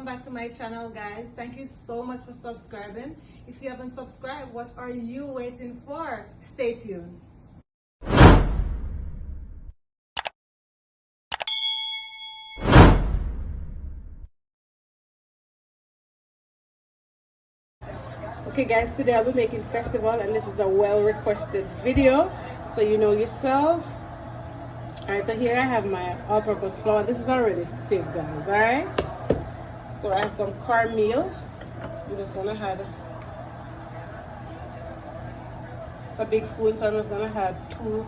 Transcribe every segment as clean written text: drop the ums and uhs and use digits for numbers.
welcome back to my channel, guys. Thank you so much for subscribing. If you haven't subscribed, what are you waiting for? Stay tuned. Okay guys, today I'll be making festival and this is a well requested video, so you know yourself. Alright, so here I have my all-purpose flour. This is already sieved, guys. Alright, so I have some cornmeal. I'm just gonna add, it's a big spoon, so I'm just gonna add 2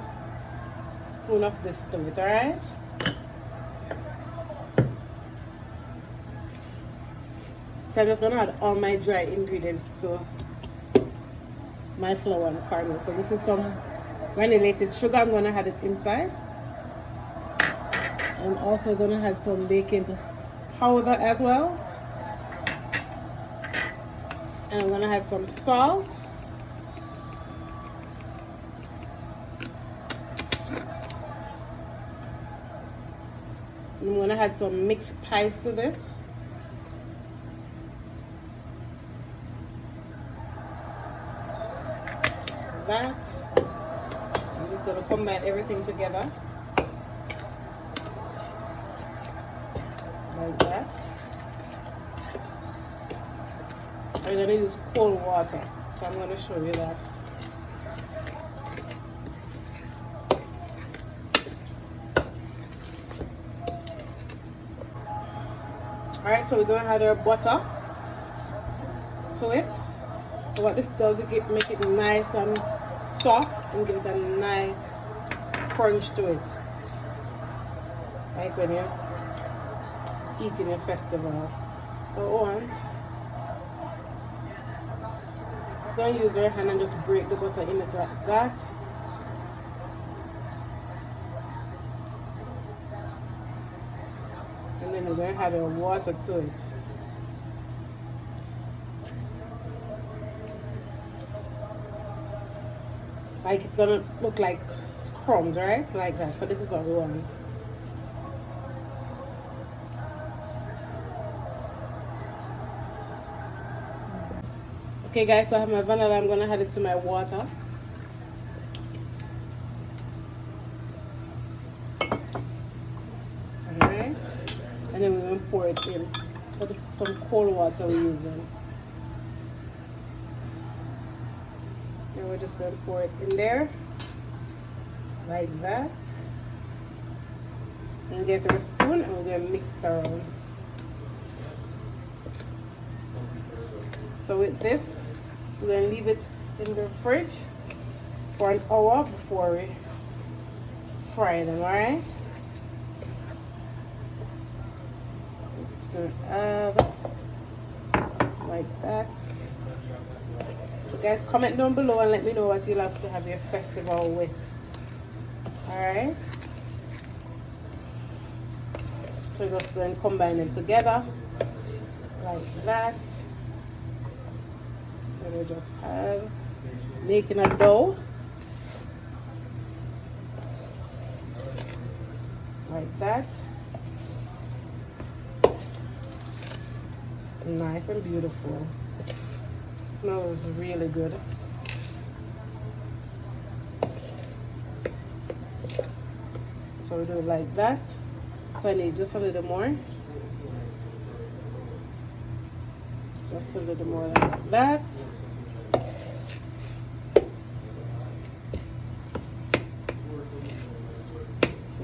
spoons of this to it. Alright, so I'm just gonna add all my dry ingredients to my flour and cornmeal. So this is some granulated sugar. I'm gonna add it inside. I'm also gonna add some baking powder as well, and I'm gonna add some salt, and I'm gonna add some mixed spice to this. That I'm just gonna combine everything together like that. I'm gonna use cold water, so I'm gonna show you that. Alright, so we're gonna add our butter to it. So what this does, it make it nice and soft and gives a nice crunch to it, like when you're eating a festival. So just gonna use our hand and just break the butter in it like that. And then we're gonna add our water to it. Like it's gonna look like crumbs, right? Like that. So this is what we want. Okay guys, so I have my vanilla. I'm gonna add it to my water. Alright. And then we're gonna pour it in. So this is some cold water we're using. And we're just going to pour it in there like that, and get a spoon and we're going to mix it around. So with this, we're going to leave it in the fridge for an hour before we fry them. Alright, I'm just going to add like that. So guys, comment down below and let me know what you love to have your festival with. Alright, so we're just going to combine them together like that. And we just have making a dough like that, nice and beautiful. Smells really good. So we do it like that. So I need just a little more. Just a little more like that.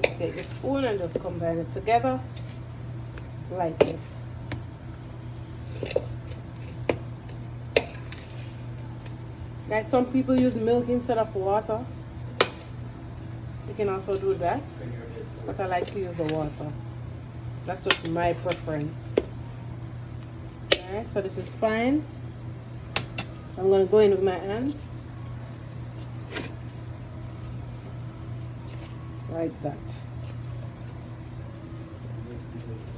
Just get your spoon and just combine it together like this. Guys, some people use milk instead of water. You can also do that, but I like to use the water. That's just my preference. Alright, so this is fine. So I'm going to go in with my hands like that.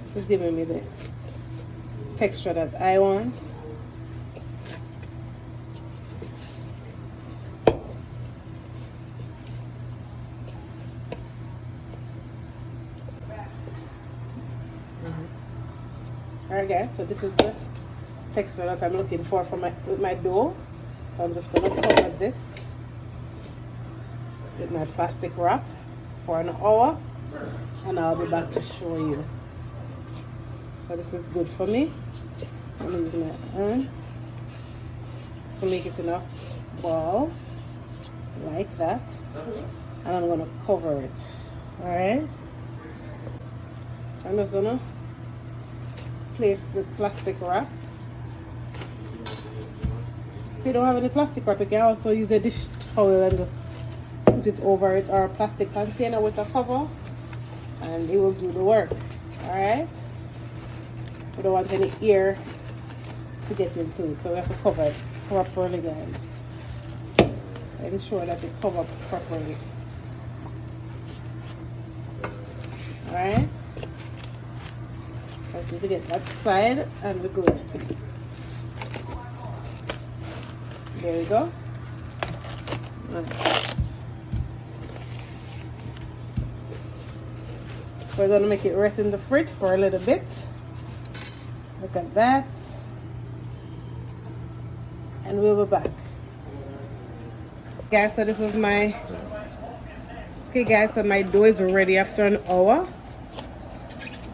This is giving me the texture that I want. Alright guys, so this is the texture that I'm looking for with my dough. So I'm just going to cover this with my plastic wrap for an hour, and I'll be back to show you. So this is good for me. I'm using my hand to make it in a ball like that, and I'm going to cover it. Alright, I'm just going to place the plastic wrap. If you don't have any plastic wrap, you can also use a dish towel and just put it over it, or a plastic container with a cover, and it will do the work. Alright, we don't want any air to get into it, so we have to cover it properly, guys. Ensure that it covers properly. Alright, just need to get that side and we're good. There we go. Nice. We're going to make it rest in the fridge for a little bit. Look at that. And we'll be back. Guys, so this is my... Okay guys, so my dough is ready after an hour.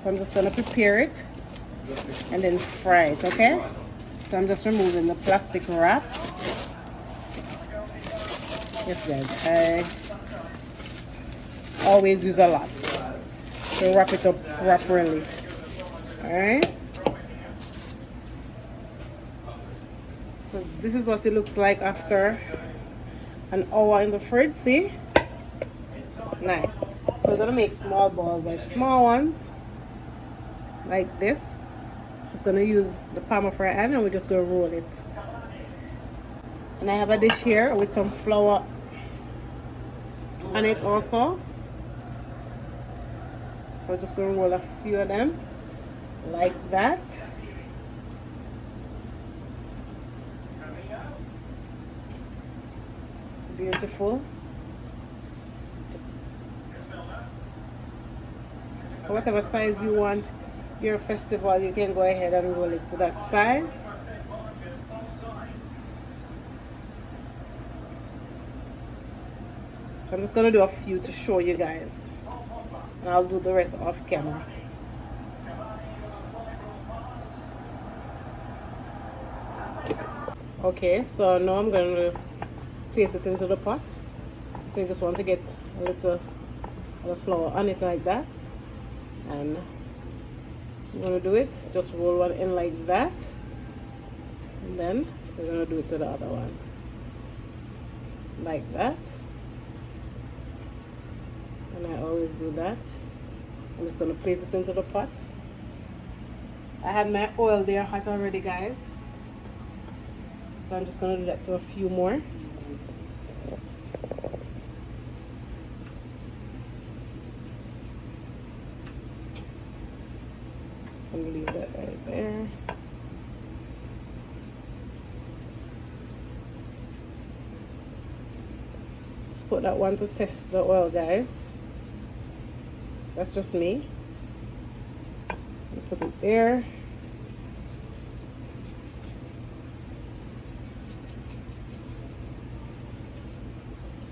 So I'm just going to prepare it and then fry it, okay? So I'm just removing the plastic wrap. Yes guys, I always use a lot to wrap it up properly. Alright, so this is what it looks like after an hour in the fridge. See, nice. So we're gonna make small balls, like small ones like this. Just gonna use the palm of our hand and we're just gonna roll it. And I have a dish here with some flour on it also. So I'm just going to roll a few of them like that. Beautiful. So whatever size you want your festival, you can go ahead and roll it to that size. So I'm just going to do a few to show you guys, and I'll do the rest off camera. Okay, so now I'm going to place it into the pot. So you just want to get a little of the flour on it like that, and I'm going to do it, just roll one in like that, and then we're going to do it to the other one like that. And I always do that. I'm just going to place it into the pot. I had my oil there hot already, guys, so I'm just going to do that to a few more. I'm going to leave that right there. Let's put that one to test the oil, guys. That's just me. Put it there.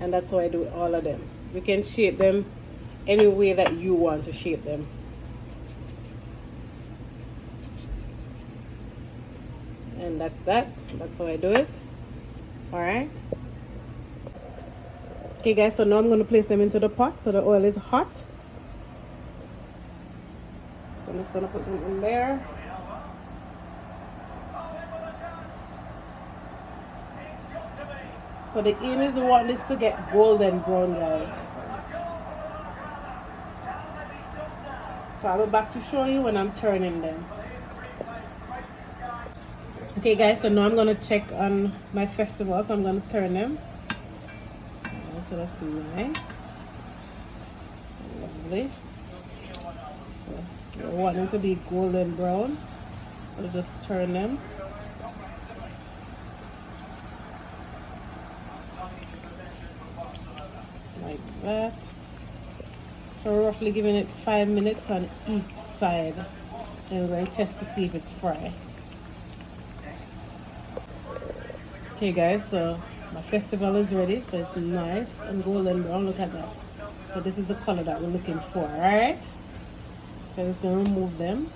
And that's how I do all of them. You can shape them any way that you want to shape them. And that's that. That's how I do it. Alright. Okay guys, so now I'm going to place them into the pot so the oil is hot. So I'm just going to put them in there. So the aim is we want this to get golden brown, guys. So I'll be back to show you when I'm turning them. Okay guys, so now I'm going to check on my festival, so I'm going to turn them. So that's nice. Lovely. So we want them to be golden brown. I'll just turn them. Like that. So roughly giving it 5 minutes on each side. Then we're going to test to see if it's fried. Okay guys, so my festival is ready, so it's nice and golden brown. Look at that. So this is the color that we're looking for, alright? So I'm just going to remove them.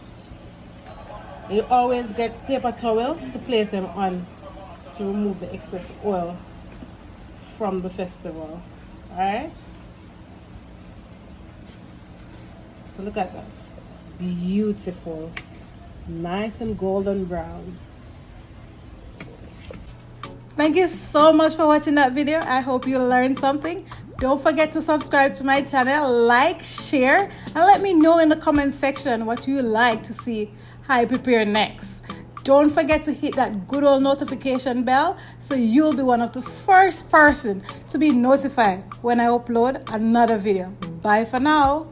You always get paper towel to place them on to remove the excess oil from the festival, alright? So look at that. Beautiful. Nice and golden brown. Thank you so much for watching that video. I hope you learned something. Don't forget to subscribe to my channel, like, share, and let me know in the comment section what you like to see I prepare next. Don't forget to hit that good old notification bell so you'll be one of the first person to be notified when I upload another video. Bye for now.